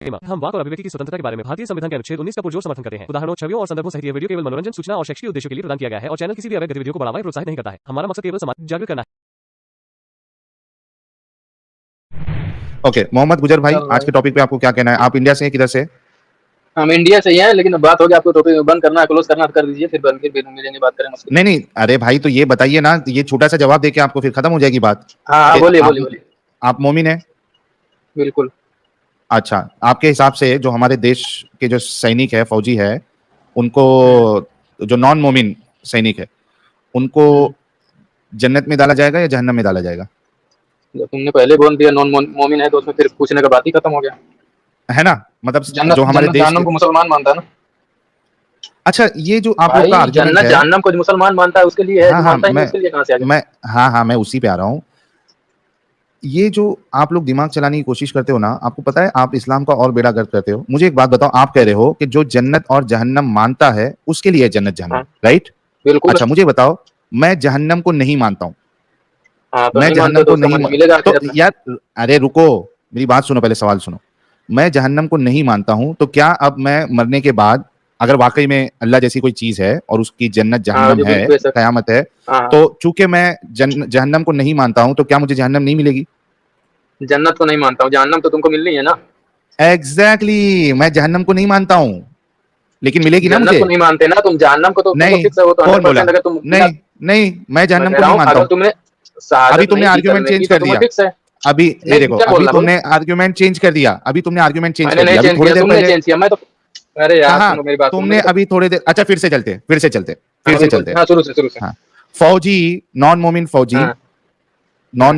हम वाक और अभिव्यक्ति की स्वतंत्रता के बारे में भारतीय संविधान के अनुच्छेद 19 का पुरजोर समर्थन करते हैं। उदाहरणों, छवियों और संदर्भों सहित यह वीडियो केवल मनोरंजन, सूचना और शैक्षिक उद्देश्यों के लिए प्रदान किया गया है और चैनल किसी भी अवैध गतिविधियों को बढ़ावा या प्रोत्साहित नहीं करता है। हमारा मकसद केवल समाज जागरूक करना है। ओके, मोहम्मद गुजर भाई, आज के टॉपिक पे आपको क्या कहना है? आप इंडिया से हैं, किधर से? हम इंडिया से ही हैं, लेकिन बात हो गई, आपको टॉपिक बंद करना है, क्लोज करना कर दीजिए, फिर मिलेंगे, बात करेंगे। नहीं, अरे भाई तो ये बताइए ना, ये छोटा सा जवाब देके आपको फिर खत्म हो जाएगी बात। हाँ, बोलिए। आप मोमिन हैं? बिल्कुल। अच्छा, आपके हिसाब से जो हमारे देश के जो सैनिक है, फौजी है, उनको, जो नॉन मोमिन सैनिक है, उनको जन्नत में डाला जाएगा या जहन्नम में डाला जाएगा? जब तुमने पहले बोल दिया नॉन मोमिन है, तो उसमें फिर पूछने का बात ही खत्म हो गया, है ना? मतलब जो हमारे देश जहन्नम को मुसलमान मानता है ना। अच्छा, ये जो आप लोग का आर्गुमेंट है, जहन्नम को मुसलमान मानता है, उसके लिए है, मानता है उसके लिए कहां से आ गया? मैं उसी पे आ रहा हूँ। ये जो आप लोग दिमाग चलाने की कोशिश करते हो ना, आपको पता है आप इस्लाम का और बेड़ा गर्क करते हो। मुझे एक बात बताओ, आप कह रहे हो कि जो जन्नत और जहन्नम मानता है उसके लिए जन्नत जहन्नम, राइट? बिल्कुल। अच्छा, मुझे बताओ, मैं जहन्नम को नहीं मानता हूँ, तो मैं जहन्नम को नहीं मिलेगा तो यार, अरे रुको, मेरी बात सुनो, पहले सवाल सुनो। मैं जहन्नम को नहीं मानता हूं, तो क्या अब मैं मरने के बाद, अगर वाकई में अल्लाह जैसी कोई चीज है और उसकी जन्नत जहन्नम है, कयामत है, तो चूंकि मैं जहन्नम को नहीं मानता हूं, तो क्या मुझे जहन्नम नहीं मिलेगी? जन्नत को नहीं मानता हूं, जहन्नम तो तुमको मिलनी है ना। एग्जैक्टली, मैं जहन्नम को नहीं मानता हूं, लेकिन मिलेगी ना मुझे। जन्नत को नहीं मानते ना तुम, जहन्नम को तो नहीं, फिक्स है, वो तो 100% अगर तुम नहीं, मैं जहन्नम को नहीं मानता हूं। अभी तुमने आर्गुमेंट चेंज कर दिया। अभी ये देखो, अभी तुमने आर्गुमेंट चेंज कर दिया, थोड़ी देर पहले मैं तो, अरे यार सुनो मेरी बात, तुमने अभी थोड़ी देर, अच्छा फिर से चलते। हाँ, शुरू से। हाँ, फौजी, नॉन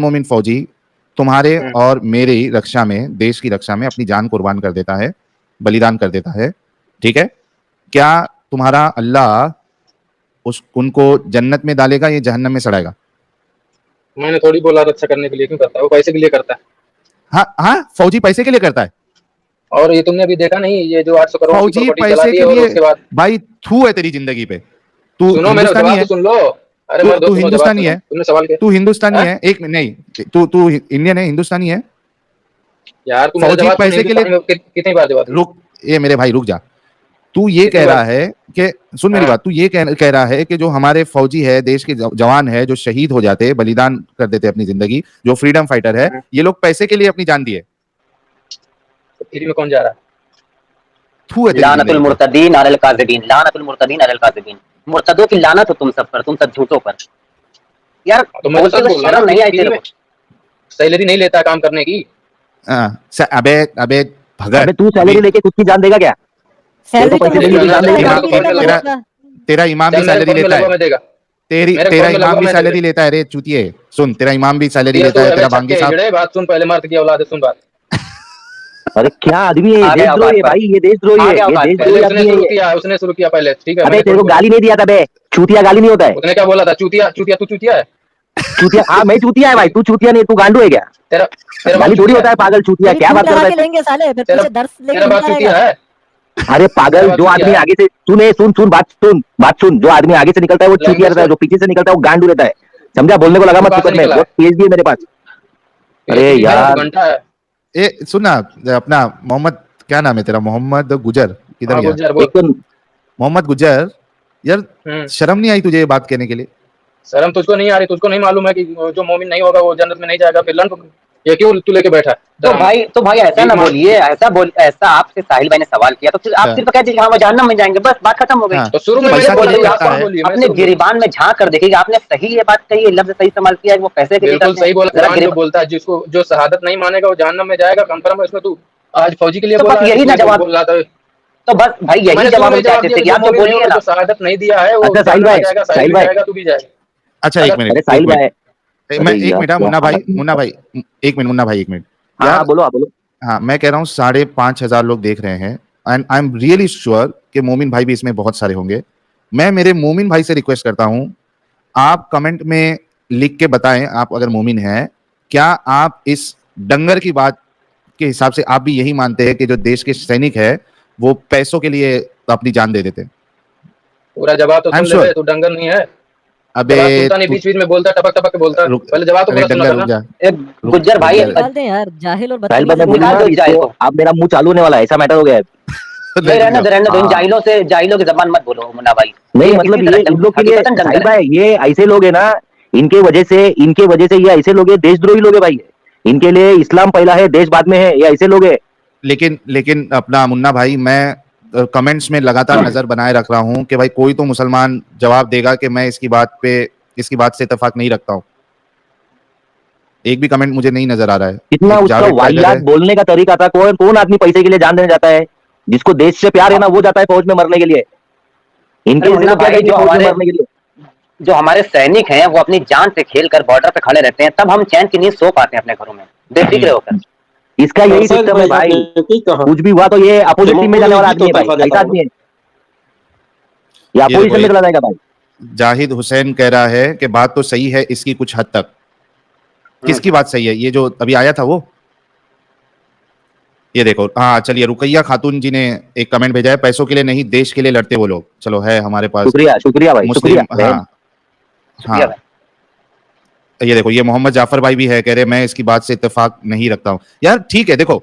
मोमिन फौजी तुम्हारे और मेरी रक्षा में, देश की रक्षा में अपनी जान कुर्बान कर देता है, बलिदान कर देता है, ठीक है? क्या तुम्हारा अल्लाह उनको जन्नत में डालेगा या जहन्नम में सड़ाएगा? मैंने थोड़ी बोला रक्षा करने के लिए, क्यों करता है वो? पैसे के लिए करता है। हाँ, फौजी पैसे के लिए करता है। और ये तुमने अभी देखा नहीं, ये जो 800 करोड़ फौजी पैसे के लिए, उसके बाद भाई थू है तेरी जिंदगी पे। तू हिंदुस्तानी है, सुन लो। अरे तू हिंदुस्तानी है, तुमने सवाल किया, तू हिंदुस्तानी है, एक नहीं, तू इंडियन है, हिंदुस्तानी है यार। फौजी पैसे के लिए कितनी बार जवाब? रुक, ये मेरे भाई रुक जा। तू ये कह रहा है कि, सुन मेरी बात, तू ये कह रहा है कि जो हमारे फौजी है, देश के जवान है, जो शहीद हो जाते हैं, बलिदान कर देते हैं अपनी जिंदगी, जो फ्रीडम फाइटर है, ये लोग पैसे के लिए अपनी जान दिए। तो फ्री में कौन जा रहा है? लानतुल मुर्तदीन अलल काज़िबीन, लानतुल मुर्तदीन अलल काज़िबीन। मुर्तदों की लानत हो तुम सब पर, तुम सब झूठों पर। यार तो मैं तो शर्म नहीं आई तेरे को? सैलरी नहीं लेता काम करने की? अबे भगत, तू सैलरी लेके खुद की जान देगा क्या? तेरा इमाम भी सैलरी लेता है, तेरा इमाम भी सैलरी लेता है। रे चूतिए, सुन, तेरा इमाम भी सैलरी लेता है, तेरा भांगी साहब। बात सुन, पहले मार्क की औलाद है, सुन बात। अरे क्या आदमी है, ये देशद्रोही है भाई, ये देशद्रोही है, ये देशद्रोही है। उसने शुरू किया पहले, ठीक है? अबे तेरे को गाली नहीं दिया था बे, चूतिया गाली नहीं होता है। उसने क्या बोला था? चूतिया, तू चूतिया है? चूतिया? हाँ, मैं चूतिया है भाई, तू चूतिया नहीं, तू गांडू है क्या? तेरा गाली थोड़ी होता है पागल, चूतिया क्या बात कर रहा है? लेंगे साले, फिर पीछे दर्द लेके तेरा बात चूतिया है? अरे पागल, जो आदमी आगे से सुन बात सुन, जो आदमी आगे से निकलता है वो चूतिया रहता है, जो पीछे से निकलता है वो गांडू रहता है। समझा? बोलने को लगा मत तुक्कड़ में, बहुत पीएचडी है मेरे पास। अरे यार, ए सुन ना, अपना मोहम्मद, क्या नाम है तेरा? मोहम्मद गुजर, किधर गया? मोहम्मद गुजर, यार शर्म नहीं आई तुझे ये बात कहने के लिए? शर्म तुझको नहीं आ रही? तुझको नहीं मालूम है कि जो मोमिन नहीं होगा वो जन्नत में नहीं जाएगा? फिर ये क्यों तू लेके बैठा है? तो भाई ऐसा ना बोलिए, ऐसा आपसे साहिल भाई ने सवाल किया, तो फिर आप सिर्फ कह दीजिए हाँ जहन्नम में जाएंगे, बस बात खत्म हो गई। तो शुरू में अपने गिरिबान में झांक कर देखिएगा, आपने सही ये बात कही, लफ्ज सही इस्तेमाल किया है, वो पैसे के लिए बिल्कुल सही बोला। जो बोलता है जिसको, जो शहादत नहीं मानेगा वो जहन्नम में जाएगा, कंफर्म है। इसमें तू आज फौजी के लिए बोला, यही ना जवाब बोल रहा था। तो बस भाई यही जवाब चाहते थे कि आप जो बोलिए ना, शहादत नहीं दिया है वो साहिल भाई, तू भी जाएगा। अच्छा एक मिनट साहिल भाई, मुन्ना भाई एक मिनट हाँ बोलो, आप बोलो। हाँ, मैं कह रहा हूँ 5,500 लोग देख रहे हैं, and I am really sure कि मोमिन भाई भी इसमें बहुत सारे होंगे। मैं मेरे मोमिन भाई से रिक्वेस्ट करता हूँ, आप कमेंट में लिख के बताएं, आप अगर मोमिन हैं, क्या आप इस डंगर की बात के हिसाब से आप भी यही मानते हैं कि जो देश के सैनिक है वो पैसों के लिए अपनी जान दे देते? पूरा जवाब तो सुन ले, तू डंगर नहीं है। अबे जवाब सुनता नहीं, बीच बीच में बोलता, टपक टपक के बोलता। रुक, पहले जवाब तो अरे पूरा सुना डंगा रुक करना। जा, एक गुज्जर भाई रुक जा। निकाल दें यार, जाहिल और साहिल भाई मैं बदतमीज बोलूंगा निकाल दो इसको, जाहिल को। अब मेरा मुंह चालू होने वाला है, ऐसा मैटर हो गया है। नहीं, रहने दो इन हाँ। जाहिलों की जबान मत बोलो मुन्ना भाई। नहीं ये मतलब इसी तरह ये इन लोग के लिए हकीकतन साहिल जंगल है। भाई ये ऐसे लोग है ना, इनके वजह से ये ऐसे लोग है, देशद्रोही लोग है भाई। इनके लिए इस्लाम पहला है, देश बाद में है, ये ऐसे लोग है। लेकिन अपना मुन्ना भाई, मैं कमेंट्स में लगातार नजर बनाए रख रहा हूं कि भाई कोई तो मुसलमान जवाब देगा कि मैं इसकी बात से इत्तेफाक नहीं रखता हूं। एक भी कमेंट मुझे नहीं नजर आ रहा है। कितना एक उसका जावेद टाइगर वाहियात है। बोलने का तरीका था। कौन कौन आदमी पैसे के लिए जान देने जाता है? जिसको देश से प्यार है ना, वो जाता है फौज में मरने के लिए। इनके अरे जैसे मुन्ना लोग क्या भाई, करेंगे जो फौज में हमारे मरने के लिए? जो हमारे सैनिक हैं वो अपनी जान से खेल कर बॉर्डर पे खड़े रहते हैं, तब हम चैन की नींद सो पाते हैं अपने घरों में बेफिक्र होकर। इसका यही साहिल सिस्टम है भाई, भाई। आपने ठीक कहा। कुछ भी हुआ तो ये अपोजिट टीम में जाने वाला आदमी है भाई, देखो, ऐसा आदमी है ये, ये अपोजिशन में देखो, चला जाएगा भाई। जाहिद हुसैन कह रहा है कि बात तो सही है इसकी कुछ हद तक। किसकी बात सही है? ये जो अभी आया था वो, ये देखो। हाँ चलिए, रुकैया खातून जी ने एक कमेंट भेजा है, पैसों के लिए नहीं देश के लिए लड़ते वो लोग। चलो है हमारे पास शुक्रिया भाई, मुस्लिम। शुक्रिया। हाँ शुक्रिया हाँ, भाई। ये देखो, ये मोहम्मद जाफर भाई भी है, कह रहे मैं इसकी बात से इत्तेफाक नहीं रखता हूँ। यार ठीक है, देखो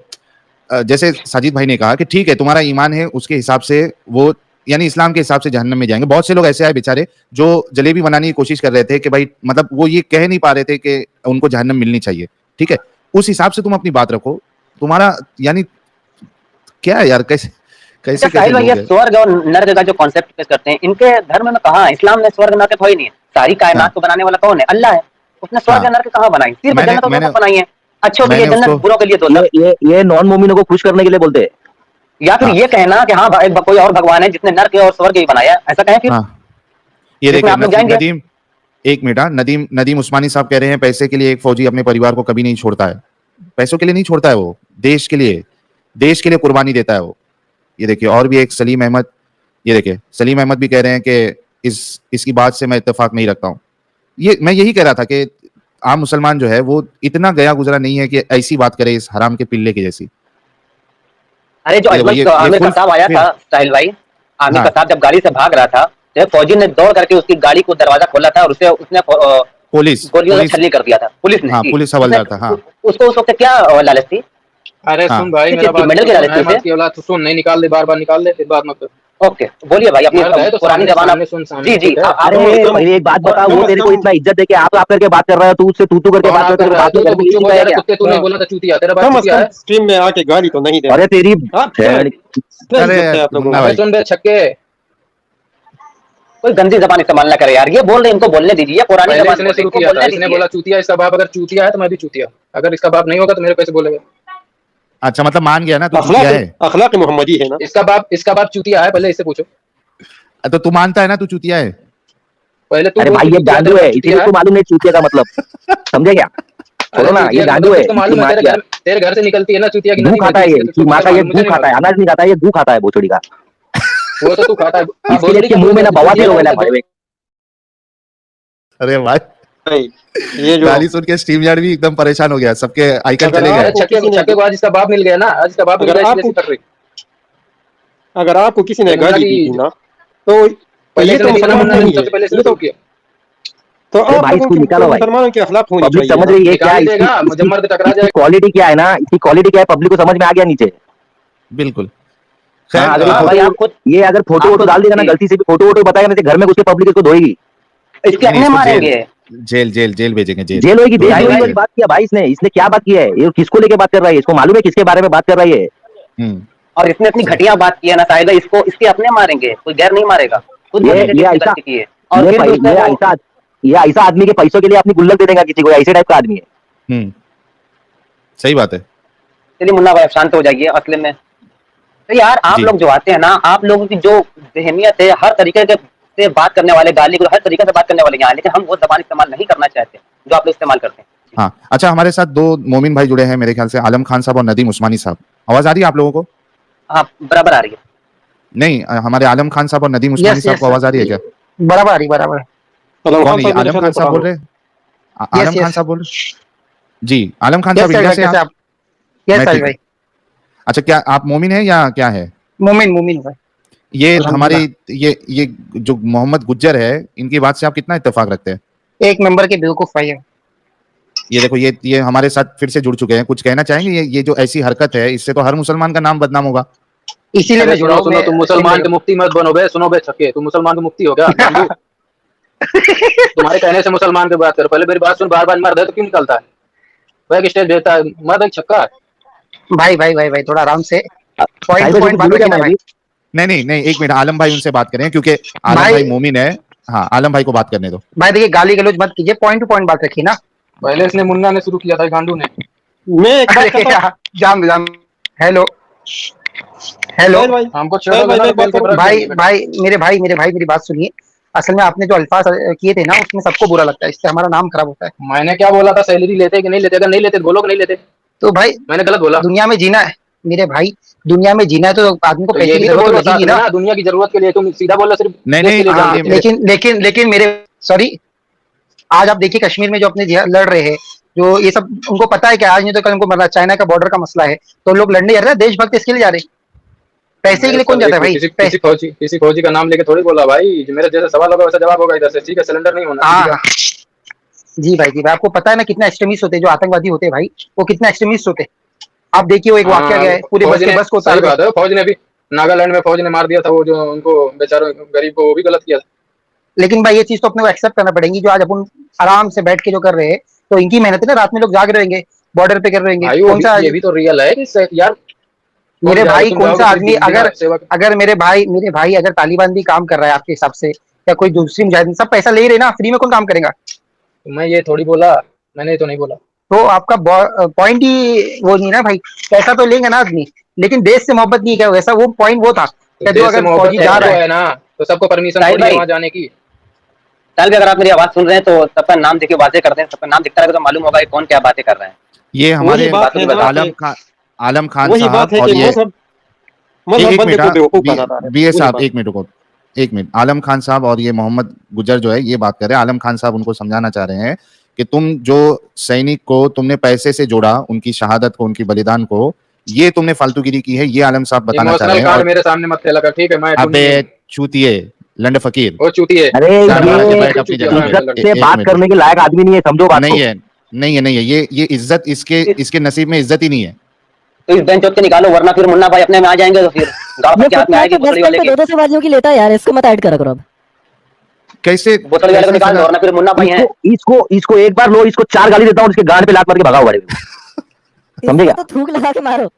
जैसे साजिद भाई ने कहा कि ठीक है तुम्हारा ईमान है, उसके हिसाब से वो, यानी इस्लाम के हिसाब से जहन्नम में जाएंगे। बहुत से लोग ऐसे आए बेचारे जो जलेबी बनाने की कोशिश कर रहे थे कि भाई, मतलब वो ये कह नहीं पा रहे थे कि उनको जहन्नम मिलनी चाहिए। ठीक है, उस हिसाब से तुम अपनी बात रखो। तुम्हारा यानी क्या है यार, कैसे कैसे अच्छा साहिल भाई, ये लोग हैं? स्वर्ग और नर्क का जो कॉन्सेप्ट पेश करते हैं, इनके धर्म में कहाँ है? इस्लाम में स्वर्ग नर्क तो ही नहीं है। सारी कायनात को बनाने वाला कौन है? अल्लाह है। उसने स्वर्ग हाँ। और नर्क कहाँ बनाई? सिर्फ मैंने- जन्नत और मैंने- दोजख बनाई है। अच्छों के लिए मैंने जन्नत, उसको- बुरों के लिए दोजख। ये नॉन मोमिनों को खुश करने के लिए बोलते हैं। या फिर हाँ। ये कहना कि हाँ भाई कोई और भगवान है जिसने नर्क और स्वर्ग ही बनाया, ऐसा कहें फिर। हाँ, ये इसमें देखिए आप लोग जाएंगे? नदीम, एक मिनट। हाँ, नदीम उस्मानी साहब कह रहे हैं पैसे के लिए एक फौजी अपने परिवार को कभी नहीं छोड़ता है। पैसों के लिए नहीं छोड़ता है वो, देश के लिए कुर्बानी देता है वो। ये देखिए, और भी एक सलीम अहमद, ये देखिए सलीम अहमद भी कह रहे हैं कि इसकी बात से मैं इत्तेफाक नहीं रखता हूँ। ये मैं यही कह रहा था कि आम मुसलमान जो है वो इतना गया गुजरा नहीं है कि ऐसी बात करे इस हराम के पिल्ले की जैसी। अरे जो ये आमिर फुल- कसाब आया था साहिल भाई, आमिर हाँ। कसाब जब गाड़ी से भाग रहा था, तो फौजी ने दौड़ करके उसकी गाड़ी को दरवाजा खोला था और उसने पुलिस गोलियों से छलनी कर दिया था पुलिस ने। हाँ, पुलिस हवलदार था। हाँ, उसको उस वक्त क्या लालच थी? अरे हाँ। सुन भाई, किस मेरा चीज़ की? बात मेडल की सुन, लालच अहमद से? की औलाद, तो सुन, नहीं निकाल दे, बार निकाल दे, फिर बात मत कर। ओके, बोलिए भाई अपनी मर्द है तो पुरानी सामने- जबान सामने आप। सुन, सामने जी जी, ठीक है। आप अरे मेरी एक बात बता, वो तेरे को इतना इज्जत देके आप करके बात कर रहा है, तू उससे तू करके कौन बात आप कर कर रहा रहा है? है, तू तो चुप हो जा रहा, कुत्ते तूने हाँ। बोला था चूतिया, तेरा बात कम चूतिया से है। कम स्ट्रीम में आके गाली तो नहीं दे। अरे तेरी आप छेड़- आप लोगों मुन्ना को। भाई, सुन बे छक्के, कोई गंदी जबान इस्तेमाल ना करे यार। ये बोल रहे, इनको बोलने दीजिए, पुरानी पहले जबान इसने बोल रहे, शुरू इनको किया था, बोलने इसने दीजिए। बोला चूतिया, इसका बाप अगर चूतिया है तो मैं भी चूतिया। अगर इसका बाप नहीं होगा तो मेरे कैसे बोलेगा? अच्छा मतलब मान गया ना तू चूतिया है? अखलाक मोहम्मदी है ना। इसका बाप चूतिया है, पहले इससे पूछो। तो तू मानता है ना तू चूतिया है? पहले तू अरे बोल भाई तू ये चूतिया है, गांडू तेरा है, बाप चूतिया इसीलिए तो मालूम नहीं चूतिया का मतलब, समझे क्या? अरे छोड़ो ना, चूतिया ये का गांडू मतलब है, इसको मालूम है, इसकी माँ तेरे घर से निकलती है ना चूतिया की गू नदी खाता है, ये बहती इसकी माँ का ये मुझे गू नहीं खाता है, मालूम। अनाज नहीं खाता है, ये गू खाता है भोसड़ी का। वो तो तू खाता है। हाँ, इसके लिए इसके मुंह में ना बवासीर हो गए ना भाई। अरे भाई, भाई ये जो गाली सुन के स्ट्रीम यार्ड भी एकदम परेशान हो गया, सबके आइकन अगर चले आप- गए। अरे छक्के को आज इसका बाप मिल गया ना, आज इसका बाप मिल अगर गया, आपको- इसलिए कर रही। अगर आपको किसी ने मुन्ना गाली की- दी थी ना, तो पहले ये तो इसने दिया ना, मुसलमान मुन्ना ने नहीं सबसे पहले है। इसने ये तो शुरू किया। आप भाई, लोगों इसको की निकालो भाई। मुसलमानों की अखलाक होनी पब्लिक चाहिए समझ ना। रही है क्या निकाल देगा, जब मर्द टकरा जाएगा। क्वालिटी क्या है ना, इसकी क्वालिटी क्या है, पब्लिक को समझ में आ गया नीचे। बिल्कुल। हाँ, खैर अगर ये हाँ भाई, आप खुद ये अगर फोटो वोटो डाल देगा ना, गलती से भी फोटो वोटो बताएगा ना, तो घर में घुस के पब्लिक इसको धोएगी, इसके अपने इसको मारेंगे। जेल भेजेंगे, जेल होगी। दो देश जेल वाली बात किया भाई इसने क्या बात की है? ये किसको लेके बात कर रहा है? इसको मालूम है किसके बारे में बात कर रहा है ये? हम्म, और इसने इतनी घटिया बात की है ना साहिल भाई, इसको इसके अपने मारेंगे, कोई गैर नहीं मारेगा। खुद ये बोलिए कि इसने ऐसा- गलती की है। और ये फिर भी उसने वो- ऐसा आदमी के पैसों के लिए अपनी गुल्लक दे देगा किसी को, ऐसे टाइप का आदमी है। सही बात है। चलिए मुन्ना भाई, आप शांत हो जाइए। असले में तो यार आप जी। लोग जो आते हैं ना, आप लोगों की जो जहनियत है, हर तरीके के से बात करने वाले, गाली को हर तरीके से बात करने वाले यहाँ, लेकिन हम वो जबान इस्तेमाल नहीं करना चाहते जो आप लोग इस्तेमाल करते हैं। हाँ अच्छा, हमारे साथ दो मोमिन भाई जुड़े हैं मेरे ख्याल से, आलम खान साहब और नदीम उस्मानी साहब। आवाज आ रही है आप लोगों को? हाँ, बराबर आ रही है। नहीं, हमारे आलम खान साहब और नदीम उस्मानी साहब को आवाज आ रही है क्या? बराबर आ रही बराबर। आलम कौन खान है? साहब मेरे आलम ख्याल खान से साहब बोल रहे हैं? आलम खान yes. साहब बोल रहे? जी, आलम खान साहब यस इंडिया से कैसे आप? आप? यस मैं साहिल ठीक भाई, अच्छा, क्या आप मोमिन हैं या क्या है? मोमिन मोमिन भाई। ये हमारे ये जो मोहम्मद गुज्जर है, इनकी बात से आप कितना इत्तेफाक रखते हैं? एक नंबर के बेवकूफ भाई है। ये देखो, ये हमारे साथ फिर से जुड़ चुके हैं। कुछ कहना चाहेंगे? ये जो ऐसी हरकत है, इससे तो हर मुसलमान का नाम बदनाम होगा। इसीलिए मैं जुड़ा हूं। सुनो, तुम मुसलमान के मुफ्ती मत बनो बे, सुनो बे छक्के, तुम मुसलमान के मुफ्ती हो क्या? गांडू। तुम्हारे कहने से मुसलमान की बात करो, पहले मेरी बात सुन। बार बार मर्द है तो क्यों निकलता है? वह स्टेज भेजता है, मर्द एक छक्का। भाई थोड़ा आराम से भाई पॉइंट टू पॉइंट बात रखिए ना भाई। नहीं, एक मिनट, आलम भाई उनसे बात करें, क्योंकि आलम भाई मोमिन है। हाँ, आलम भाई को बात करने दो। भाई देखिए, गाली गलौज मत कीजिए, पॉइंट टू पॉइंट बात रखिए ना। पहले इसने मुन्ना ने शुरू किया था, गांडू ने। मैं एक बात अरे करता हूं। यार, जान हेलो सोहेल भाई, हमको सोहेल भाई, मैं एक बात करूं? भाई मेरी बात सुनिए। असल में आपने जो अल्फाज किए थे ना, उसमें सबको बुरा लगता है, इससे हमारा नाम खराब होता है। मैंने क्या बोला था? सैलरी लेते कि नहीं लेते? अगर नहीं लेते तो बोलो कि नहीं लेते। तो भाई मैंने गलत बोला? दुनिया में जीना है मेरे भाई, दुनिया में जीना है तो आदमी को तो पैसे ये की भी तो जरूरत बोलो लगेगी ना, ना। दुनिया की जरूरत के लिए। तुम सीधा बोल रहे हो, सिर्फ नहीं, देश के लिए हाँ, जान लिए। लेकिन मेरे सॉरी, आज आप देखिए कश्मीर में जो अपने लड़ रहे हैं, जो ये सब उनको पता है कि आज नहीं तो कल उनको मरना। चाइना का बॉर्डर का मसला है, तो लोग लड़ने जा रहे हैं, देशभक्त इसके लिए जा रहे हैं। पैसे के लिए कौन जाता है भाई? किसी फौजी का नाम लेके थोड़ी बोला भाई। जो मेरे जैसा सवाल होगा वैसा जवाब होगा इधर से, ठीक है? सिलेंडर नहीं होना। हाँ जी भाई, आपको पता है ना कितना एक्सट्रीमिस्ट होते हैं जो आतंकवादी होते हैं भाई, वो कितना एक्सट्रीमिस्ट होते हैं। आप देखिए, वो एक वाक्य गया है, पूरे बस को सही बात है। फौज ने भी, नागालैंड में फौज ने मार दिया था वो, जो उनको बेचारों गरीब को, वो भी गलत किया था। लेकिन भाई ये चीज तो अपने को एक्सेप्ट करना पड़ेगी, जो आज अपन आराम से बैठ के जो कर रहे हैं, तो इनकी मेहनत है ना। रात में लोग जाग रहेंगे, बॉर्डर पे कर रहेंगे। कौन सा ये भी तो रियल है कि यार मेरे भाई, कौन सा आदमी अगर मेरे भाई अगर तालिबान भी काम कर रहा है आपके हिसाब से, या कोई दूसरी मुजाहिदीन, सब पैसा ले ही रहे ना, फ्री में कौन काम करेगा? मैं ये थोड़ी बोला, मैंने तो नहीं बोला। तो आपका पॉइंट ही वो नहीं ना भाई। पैसा तो लेंगे ना आदमी, लेकिन देश से मोहब्बत नहीं क्या, वैसा वो पॉइंट वो था कि जो अगर फौजी जा रहा है ना, तो सबको परमिशन थोड़ी है वहां जाने की। साहिल भाई, अगर आप मेरी आवाज सुन रहे हैं तो सबका नाम देखिए, बातें करते हैं, सबका नाम दिखता रहेगा तो मालूम होगा कि कौन क्या बातें कर रहे हैं। ये हमारे आलम खान साहब, और ये बीए साहब, एक मिनट, आलम खान साहब और ये मोहम्मद गुज्जर जो है ये बात कर रहे हैं। आलम खान साहब उनको समझाना चाह रहे हैं कि तुम जो सैनिक को तुमने पैसे से जोड़ा, उनकी शहादत को, उनकी बलिदान को, ये तुमने फालतूगिरी की है, ये आलम साहब बताना चाह रहे हैं। और मेरे सामने मत लगा, ठीक है? मैं अबे चूतिए, लंड फकीर, वो चूतिए। अरे ये बात करने के लायक आदमी नहीं है, समझो बात। नहीं है ये इज्जत, इसके नसीब में इज्जत ही नहीं है। तो इस बेंच के निकालो, वरना फिर मुन्ना भाई अपने में आ जाएंगे, तो फिर गांव के हाथ में आएगी बोतल वाले की। 200 सवालियों की लेता है यार, इसको मत ऐड करा करो अब। कैसे बोतल वाले को निकाल दो, वरना फिर मुन्ना भाई है। इसको एक बार लो, इसको 4 गाली देता हूँ, इसके गांड पे लात मार के भगाओ बड़े। समझेगा? तो थूक लगा के मारो।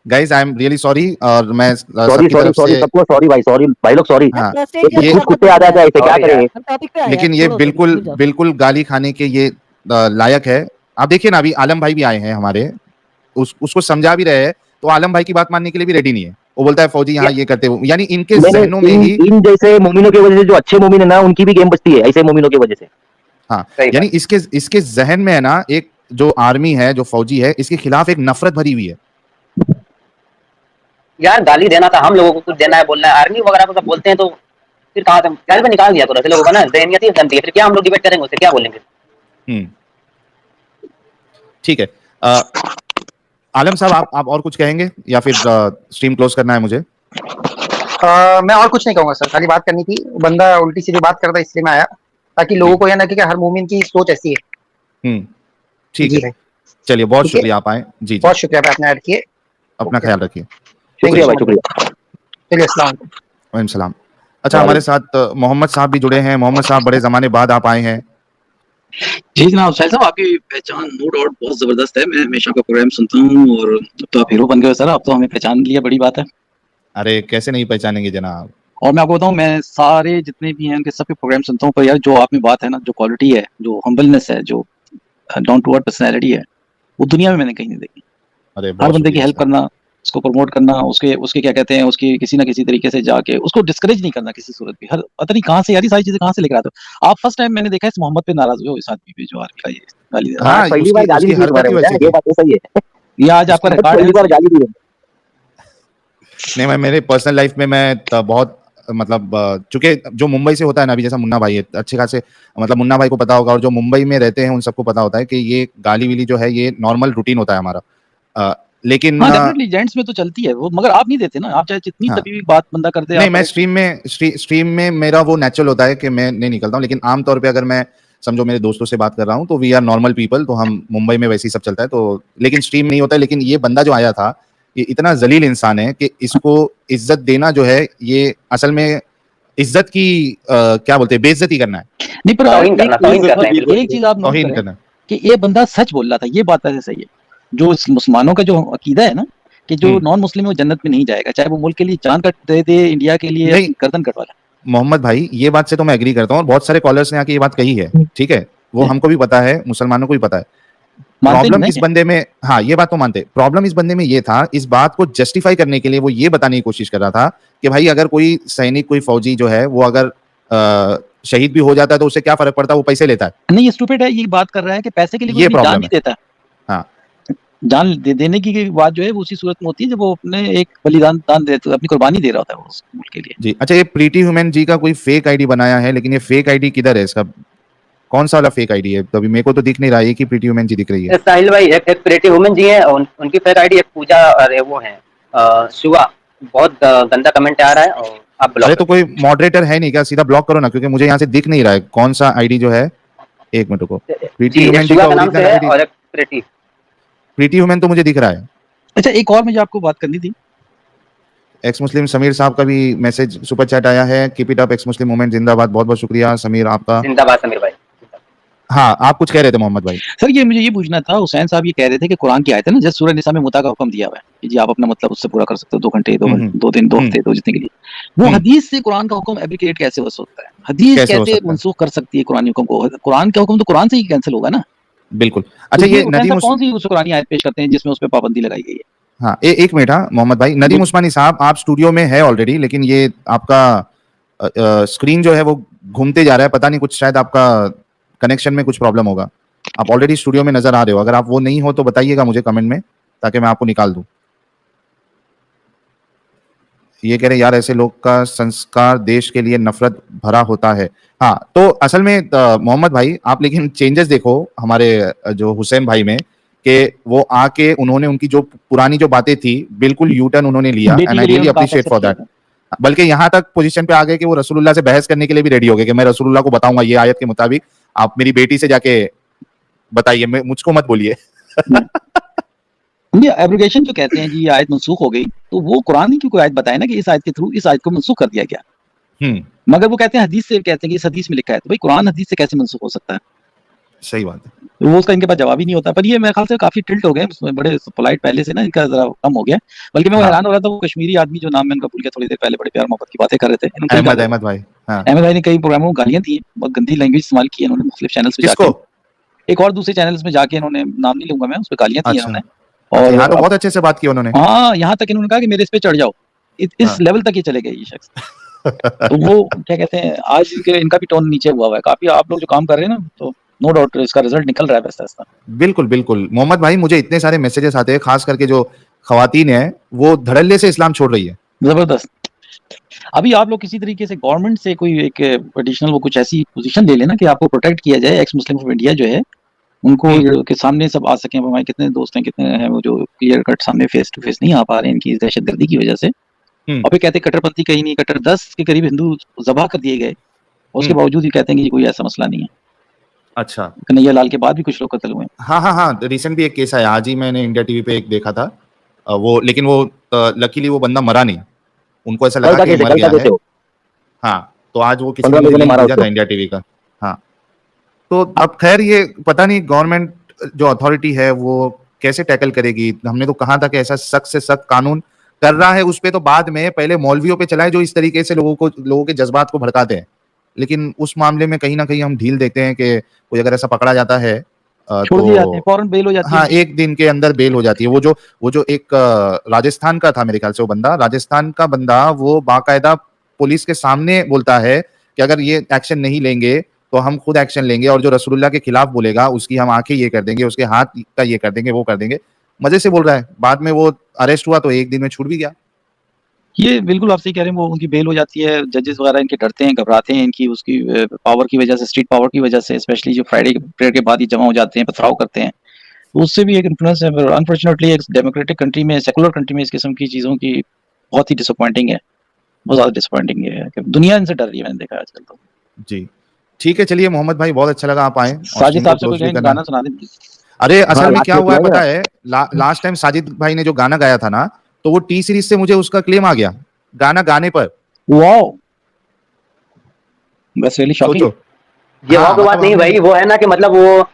Guys, I am really sorry, और मैं सॉरी सबको सॉरी भाई लोग सॉरी। हाँ, ये कुछ कुत्ते आ जाते हैं, ऐसे क्या करें? लेकिन ये बिल्कुल गाली खाने के ये लायक है। आप देखिए ना, अभी आलम भाई भी आए हैं हमारे, उसको समझा भी रहे हैं, तो आलम भाई की बात मानने के लिए भी रेडी नहीं है। वो बोलता है फौजी यहाँ ये करते हो, यानी इनके जहनों में ही इन जैसे मोमिनों की वजह से, जो अच्छे मोमिन है ना, उनकी भी गेम बचती है ऐसे मोमिनों की वजह से। हाँ, यानी इसके जहन में है ना, एक जो आर्मी है, जो फौजी है, इसके खिलाफ एक नफरत भरी हुई है। यार गाली देना था, हम लोगों को कुछ देना है, बोलना है। आर्मी वगैरह को सब बोलते हैं तो फिर कहाँ से पहले पे निकाल दिया करो ऐसे लोगों को ना, जहनियत ही गंदी है। फिर क्या हम लोग डिबेट करेंगे, उससे क्या बोलेंगे? ठीक है, आलम साहब आप और कुछ कहेंगे या फिर स्ट्रीम क्लोज करना है मुझे? मैं और कुछ नहीं कहूंगा सर, खाली बात करनी थी। बंदा उल्टी सीधी बात करता, इसलिए मैं आया, ताकि लोगों को यह ना कि हर मोमिन की सोच ऐसी है। ठीक है, चलिए, बहुत शुक्रिया आप आए। जी, बहुत शुक्रिया आपने ऐड किए। अपना ख्याल रखिए। शुक्रिया भाई, शुक्रिया। चलिए, अस्सलाम वालेकुम सलाम। अच्छा, हमारे साथ मोहम्मद साहब भी जुड़े हैं। मोहम्मद साहब, बड़े जमाने बाद आप आए हैं। जी जनाब, साहिल साहब, आपकी पहचान नो डाउट बहुत जबरदस्त है। मैं हमेशा आपका प्रोग्राम सुनता हूँ, और अब तो आप हीरो बन गए सर। अब तो हमें पहचान लिया, बड़ी बात है। अरे कैसे नहीं पहचानेंगे जनाब। और मैं आपको बताऊं, मैं सारे जितने भी हैं उनके सबके प्रोग्राम सुनता हूँ, पर यार जो आप में बात है ना, जो क्वालिटी है, जो हम्बलनेस है, जो डाउन टू अर्थ पर्सनैलिटी है, वो दुनिया में मैंने कहीं नहीं देखी। हर बंदे की हेल्प करना, उसको प्रमोट करना, उसके क्या कहते हैं, उसकी किसी ना किसी तरीके से जाके उसको डिस्करेज नहीं करना किसी सूरत भी। हर पता नहीं कहाँ से यार ये सारी चीजें कहाँ से लेकर आते हो आप। फर्स्ट टाइम मैंने देखा है इस मोहम्मद पे नाराज हुए हो, इस आदमी पे जो आर्मी का ये गाली दे रहा है। पहली बार गाली दी है, ये बात तो सही है। ये आज आपका रिकॉर्ड पहली बार गाली दी है। नहीं, मैं मेरे पर्सनल लाइफ में मैं बहुत मतलब चूंकि जो मुंबई से होता है ना, अभी जैसा मुन्ना भाई है, अच्छे खासे मतलब मुन्ना भाई को पता होगा, और जो मुंबई में रहते हैं उन सबको पता होता है कि ये गाली विली जो है ये नॉर्मल रूटीन होता है हमारा। लेकिन हाँ डेफिनेटली जेंट्स में तो चलती है वो, मगर आप नहीं देते ना, आप चाहे जितनी हाँ। तभी भी बात बंदा कर दे नहीं, आप मैं स्ट्रीम में मेरा वो नेचुरल होता है कि मैं नहीं निकलता हूँ, लेकिन आमतौर पे अगर मैं समझो मेरे दोस्तों से बात कर रहा हूँ तो वी आर नॉर्मल पीपल, तो हम मुंबई में वैसे ही सब चलता है, तो लेकिन स्ट्रीम नहीं होता है। लेकिन ये बंदा जो आया था, ये इतना जलील इंसान है कि इसको इज्जत देना जो है, ये असल में इज्जत की क्या बोलते हैं, बेइज्जती करना है, नहीं, पर तौहीन करना है, बिल्कुल। एक चीज आप नोट तौहीन करें करना है। कि ये बंदा सच बोल रहा था, ये बात वैसे सही है। जो इस मुसलमानों का जो अकीदा है ना कि जो नॉन मुस्लिम है वो जन्नत में नहीं जाएगा, चाहे वो मुल्क के लिए जान कट दे दे, इंडिया के लिए नहीं, गर्दन कटवा ले। मोहम्मद भाई ये बात से तो मैं एग्री करता हूँ, और बहुत सारे कॉलर्स ने आके ये बात कही है, ठीक है, वो हमको भी पता है, मुसलमानों को भी पता है। प्रॉब्लम इस बंदे में, हाँ ये बात तो मानते, प्रॉब्लम इस बंदे में ये था, इस बात को जस्टिफाई करने के लिए वो ये बताने की कोशिश कर रहा था कि भाई अगर कोई सैनिक, कोई फौजी जो है वो अगर शहीद भी हो जाता है तो उससे क्या फर्क पड़ता है, वो पैसे लेता है। नहीं, ये स्टूपिड है, ये बात कर रहा है कि पैसे के लिए ये कोई जान प्रॉब्लम नहीं है। देता। हाँ, जान देने की बात जो है वो उसी सूरत में होती है जब वो अपने एक बलिदान देता है, अपनी कुर्बानी दे रहा होता है वो उस मुल्क के लिए। जी अच्छा, ये प्रीटी ह्यूमन जी का कोई फेक आईडी बनाया है, लेकिन ये फेक आईडी किधर है इसका, कौन सा वाला फेक आईडी है? तो अभी मेरे को तो दिख नहीं रहा है कि प्रीटी ह्यूमन जी दिख रही है। साहिल भाई, एक प्रीटी वुमन जी है, उनकी फेक आईडी, एक पूजा, अरे वो है शिवा, बहुत गंदा कमेंट आ रहा है, और आप अरे ब्लॉक तो कोई मॉडरेटर है नहीं क्या? सीधा ब्लॉक करो ना, क्योंकि मुझे यहाँ से दिख नहीं रहा है कौन सा आईडी जो है। एक मिनट को, प्रीटी जी, एक ह्यूमन जी शिवा का के नाम ओरिजिनल से है आईडी, और एक प्रीटी। प्रीटी ह्यूमन तो मुझे दिख रहा है। अच्छा, एक और मुझे आपको बात करनी थी। एक्स मुस्लिम समीर साहब का भी मैसेज सुपर चैट आया है, keep it up x Muslim movement जिंदाबाद। बहुत बहुत शुक्रिया समीर आपका। जिंदाबाद समीर भाई। हाँ, आप कुछ कह रहे थे मोहम्मद भाई। सर ये मुझे ये पूछना था, हुसैन साहब ये कह रहे थे कि कुरान की आयत है ना, जैसे सूरह निसा में मुता का हुक्म दिया हुआ है कि जी आप अपना मतलब उससे पूरा कर सकते हो, 2 घंटे, 2 दिन, 2 हफ्ते, 2 जितने के लिए। वो हदीस से कुरान का हुक्म एब्रिकेट कैसे हो सकता है? हदीस कैसे मनसूख कर सकती है कुरानी हुक्म को? कुरान का हुक्म तो कुरान से ही कैंसिल होगा ना। बिल्कुल। अच्छा, ये नदीम कौन सी उस कुरानी आयत पेश करते हैं जिसमें उस पर पाबंदी लगाई गई है? हाँ, एक मिनट, हाँ मोहम्मद भाई, नदीम उस्मानी साहब आप स्टूडियो में है ऑलरेडी, लेकिन ये आपका स्क्रीन जो है वो घूमते जा रहा है, पता नहीं कुछ शायद आपका कनेक्शन में कुछ प्रॉब्लम होगा। आप ऑलरेडी स्टूडियो में नजर आ रहे हो, अगर आप वो नहीं हो तो बताइएगा मुझे कमेंट में, ताकि मैं आपको निकाल दूं। ये कह रहे यार ऐसे लोग का संस्कार देश के लिए नफरत भरा होता है। हाँ, तो असल में मोहम्मद भाई आप लेकिन चेंजेस देखो हमारे जो हुसैन भाई में, कि वो आके उन्होंने उनकी जो पुरानी जो बातें थी बिल्कुल यू टर्न उन्होंने लिया, and I really appreciate for that. बल्कि यहाँ तक पोजीशन पे आ गए कि वो रसूलुल्लाह से बहस करने के लिए भी रेडी हो गए कि मैं रसूलुल्लाह को बताऊंगा ये आयत के मुताबिक, आप मेरी बेटी से जाके बताइए, मुझको मत बोलिए। ये एब्रिगेशन जो कहते हैं जी ये आयत मनसूख हो गई, तो वो कुरान की कोई आयत बताए ना कि इस आयत के थ्रू इस आयत को मनसूख कर दिया गया। मगर वो कहते हैं हदीस से, कहते हैं कि इस हदीस में लिखा है, तो भाई कुरान हदीस से कैसे मनसूख हो सकता है? सही बात है, तो वो उसका इनके पास जवाब ही नहीं होता। पर ये मेरे ख्याल से काफी टिल्ट हो गए उसमें, बड़े पोलाइट पहले से ना, इनका जरा कम हो गया। बल्कि मैं हैरान हो रहा था, वो कश्मीरी आदमी जो नाम मैं उनका भूल गया थोड़ी देर पहले, बड़े प्यार मोहब्बत की बातें कर रहे थे, अहमद भाई। हाँ, अहमद भाई ने कई प्रोग्रामों में गालियां दी, बहुत गंदी लैंग्वेज इस्तेमाल की है उन्होंने मुख्तलिफ चैनल्स पे जाके, एक और दूसरे चैनल्स में जाके इन्होंने, नाम नहीं लूंगा मैं, उस पर गालियां दी उन्होंने। और यहाँ तो बहुत अच्छे से बात की उन्होंने। हाँ, यहाँ तक इन्होंने कहा कि मेरे इस पे चढ़ जाओ, इस लेवल तक ये चले गए ये शख्स। तो वो क्या कहते हैं, आज इनका भी टोन नीचे हुआ है काफी। आप लोग जो काम कर रहे हैं ना, तो नो डाउट इसका रिजल्ट निकल रहा है वैसा ऐसा। बिल्कुल बिल्कुल मोहम्मद भाई, मुझे इतने सारे मैसेजेस आते हैं, खास करके जो खवातीन है वो धड़ल्ले से इस्लाम छोड़ रही है, जबरदस्त। अभी आप लोग किसी तरीके से गवर्नमेंट से कोई एक एडिशनल वो कुछ ऐसी पोजीशन ले लेना कि आपको प्रोटेक्ट किया जाए, एक्स मुस्लिम ऑफ इंडिया जो है उनको के सामने सब आ सके। हमारे कितने दोस्त हैं, कितने हैं वो जो क्लियर कट सामने फेस टू फेस नहीं आ पा रहे हैं इनकी दहशतगर्दी की वजह से। और फिर कहते हैं कट्टरपंथी कहीं नहीं, कट्टर 10 के करीब हिंदू जबा कर दिए गए, उसके बावजूद ही कहते हैं कि कोई ऐसा मसला नहीं है। अच्छा, कन्हैया लाल के बाद भी कुछ लोग कत्ल हुए। हाँ, रिसेंट भी एक केस आया, आज ही मैंने इंडिया टीवी पे एक देखा था वो, लेकिन वो लकीली वो बंदा मरा नहीं, उनको ऐसा लगा कि मर गया है। हाँ, तो आज वो किसी ने भेजा था इंडिया टीवी का। हाँ, तो अब खैर ये पता नहीं गवर्नमेंट जो अथॉरिटी है वो कैसे टैकल करेगी। हमने तो कहा था कि ऐसा सख्त से सख्त कानून कर रहा है उस पे, तो बाद में पहले मौलवियों पे चलाए जो इस तरीके से लोगों के जज्बात को भड़काते हैं। लेकिन उस मामले में कहीं ना कहीं हम ढील देते हैं कि कोई अगर ऐसा पकड़ा जाता है छोड़ दिए जाते हैं, फौरन बेल हो जाती है। हाँ, एक दिन के अंदर बेल हो जाती है। वो जो एक राजस्थान का था मेरे ख्याल से, वो बंदा राजस्थान का बंदा, वो बाकायदा पुलिस के सामने बोलता है कि अगर ये एक्शन नहीं लेंगे तो हम खुद एक्शन लेंगे, और जो रसूलुल्लाह के खिलाफ बोलेगा उसकी हम आंखें ये कर देंगे, उसके हाथ का ये कर देंगे, वो कर देंगे। मजे से बोल रहा है। बाद में वो अरेस्ट हुआ तो एक दिन में छूट भी गया। ये बिल्कुल आप सही कह रहे हैं, वो उनकी बेल हो जाती है। जजेस वगैरह इनके डरते हैं, घबराते हैं इनकी उसकी पावर की वजह से, स्ट्रीट पावर की वजह से, स्पेशली जो फ्राइडे प्रेयर के बाद ही जमा हो जाते हैं, पथराव करते हैं। तो उससे भी एक इन्फ्लुएंस है। अनफॉर्चुनेटली एक डेमोक्रेटिक कंट्री में, सेकुलर कंट्री में इस किस्म की चीज़ों की बहुत ही डिसअपॉइंटिंग है, बहुत ज़्यादा डिसअपॉइंटिंग है कि दुनिया इनसे डर रही है, मैंने देखा है आजकल। तो जी ठीक है, चलिए मोहम्मद भाई बहुत अच्छा लगा आप आए और साजिद stream साहब को से close कोई भी करना। गाना सुना दें please। अरे असल हाँ, में लास्ट क्या में हुआ है सुनाएगा। पता है, लास्ट टाइम साजिद भाई ने जो गाना गाया था ना, तो वो टी सीरीज से मुझे उसका क्लेम आ गया गाना गाने पर। Wow, that's really shocking. सोचो। ये हाँ, वाव की बात मतलब नहीं हमने भाई, वो है ना कि मतलब वो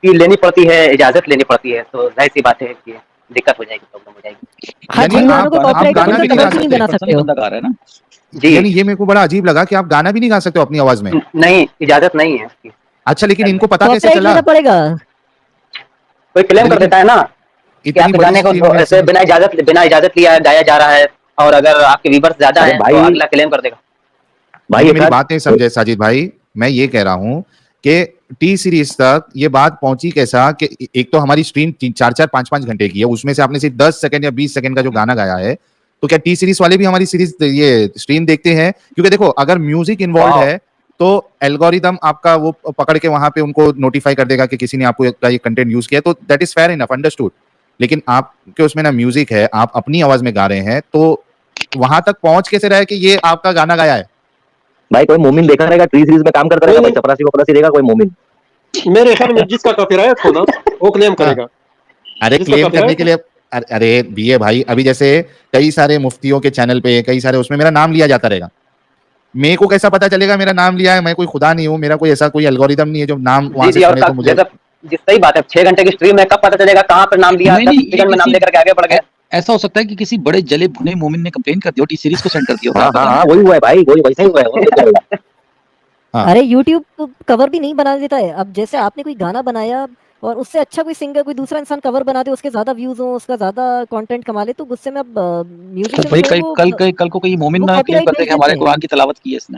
फी लेनी पड़ती है, इजाजत लेनी पड़ती है, तो जाहिर सी बात है कि दिक्कत हो जाएगी, प्रॉब्लम हो जाएगी। हाँ, यानी जिन गानों आप को कॉपीराइट है गाना उनका भी नहीं कवर गा भी नहीं सकते। बना सकते हो। बंदा गा रहा है ना। जी यानी ये मेरे को बड़ा अजीब लगा कि आप गाना भी नहीं गा सकते हो अपनी आवाज में। नहीं, इजाजत नहीं है इसकी। अच्छा, लेकिन इनको पता कैसे कॉपीराइट चला? लेना पड़ेगा। कोई क्लेम कर लेकिन देता है ना कि इतनी आपके बड़ी गाने को स्क्रीन में ऐसे बिना इजाजत लिया गाया जा रहा है, और अगर आपके व्यूवर्स ज्यादा अरे हैं भाई, तो अगला क्लेम कर देगा। भाई नहीं, एक मेरी आध बात नहीं समझे साजिद भाई। मैं ये कह रहा हूं कि टी सीरीज तक ये बात पहुंची कैसा कि एक तो हमारी स्ट्रीम 4-4 5-5 घंटे की है, उसमें से आपने सिर्फ 10 सेकंड या 20 सेकंड का जो गाना गाया है, तो क्या टी सीरीज वाले भी हमारी सीरीज ये स्ट्रीम देखते हैं? क्योंकि देखो अगर म्यूजिक इन्वॉल्व वाह। है तो एल्गोरिदम आपका वो पकड़ के वहां पे उनको नोटिफाई कर देगा कि किसी ने आपको ये कंटेंट यूज किया, तो that is fair enough, understood. लेकिन आपके उसमें ना म्यूजिक है, आप अपनी आवाज में गा रहे हैं, तो वहां तक पहुंच कैसे रहा है कि ये आपका गाना गाया है? भाई कोई मोमिन देखा रहेगा, टी सीरीज में काम करता रहेगा, नहीं, भाई चपरासी वपरासी देगा कोई मोमिन। मेरे ख्याल में जिसका कॉपीराइट हो ना वो क्लेम हाँ। करेगा। अरे जिसका क्लेम करने copyright के लिए अरे बीए भाई, अभी जैसे कई सारे मुफ्तियों के चैनल पे कई सारे उसमें मेरा नाम लिया जाता रहेगा। मेरे को कैसा पता चलेगा मेरा नाम लिया है? मैं कोई खुदा नहीं हूँ, मेरा कोई ऐसा कोई एल्गोरिदम नहीं है जो नाम वहां जी से जी, और सुने तो मुझे। जैसा जिस सही बात है, 6 घंटे की स्ट्रीम है, कब पता चलेगा कहाँ पर नाम लिया, नहीं 10 नहीं, ये सेकंड में नाम किसी लेकर के आगे बढ़ गया। ऐसा हो सकता है कि किसी बड़े जले भुने मोमिन ने कंप्लेन कर दिया, टी सीरीज को सेंड कर दिया, हाँ क्या हाँ पता हाँ, वही हुआ है भाई, वही वैसे ही हुआ है, वो तो चलेगा। हाँ। अरे यूट्यूब तो कवर भी नहीं बना देता है। अब जैसे आपने कोई गाना बनाया और उससे अच्छा कोई सिंगर, कोई दूसरा इंसान कवर बना दे, उसके ज्यादा व्यूज हो, उसका ज्यादा कंटेंट कमा ले, तो गुस्से में अब म्यूजिशियन भाई जो है कल को कोई मोमिन वो ना क्लेम कॉपीराइट करते नहीं कि हमारे देते। कुरान की तिलावत की है इसने।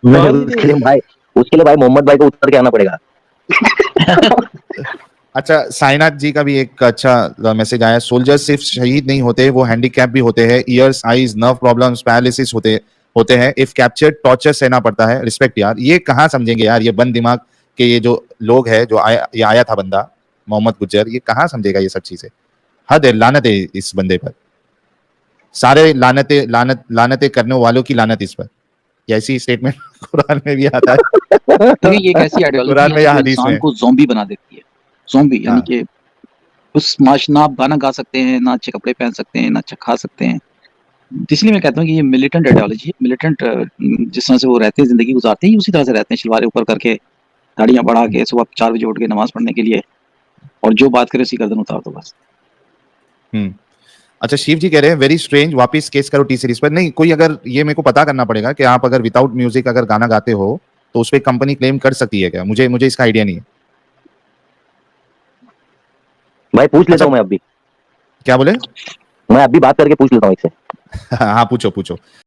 मैं हाँ, उसके लिए भाई, उसके लिए भाई मोहम्मद भाई को उतर के आना पड़ेगा। अच्छा, साइनाथ जी का भी एक अच्छा मैसेज आया। सोल्जर्स सिर्फ शहीद नहीं होते, वो हैंडीकैप भी होते हैं, years, eyes, nerve problems, paralysis होते हैं। इफ कैप्चर्ड टॉर्चर सहना पड़ता है। रिस्पेक्ट यार, ये कहाँ समझेंगे यार, ये बंद दिमाग के ये जो लोग है, जो ये आया था बंदा मोहम्मद गुज्जर, ये कहाँ समझेगा ये सब चीजें? हद है, लानत है इस बंदे पर। सारे लानते करने वालों की लानत इस पर। ये ऐसी स्टेटमेंट कुरान में भी आता है। क्योंकि ये एक ऐसी आइडियोलॉजी कुरान में है या जो हदीस इंसान में। को ज़ॉम्बी बना देती है। ज़ॉम्बी यानी हाँ। कि उस ना आप गाना गा सकते हैं, ना अच्छे कपड़े पहन सकते हैं, ना अच्छा खा सकते हैं। इसलिए मैं कहता हूँ कि ये मिलिटेंट आइडियोलॉजी है। मिलिटेंट जिस तरह से वो रहते हैं, जिंदगी गुजारते हैं, उसी तरह से रहते हैं, शलवारें ऊपर करके, दाढ़ियां बढ़ा के, सुबह 4 बजे उठ के नमाज पढ़ने के लिए, और जो बात करे उसी गर्दन उतार दो बस। अच्छा, शिव जी कह रहे हैं वेरी स्ट्रेंज, वापस केस करो टी सीरीज पर। नहीं, कोई अगर ये मेरे को पता करना पड़ेगा कि आप अगर विदाउट म्यूजिक अगर गाना गाते हो तो उस पर कंपनी क्लेम कर सकती है क्या? मुझे इसका आइडिया नहीं है। भाई पूछ लेता अच्छा, हूँ मैं अभी, क्या बोले? मैं अभी बात करके पूछ लेता हूँ इससे। हाँ, पूछो पूछो।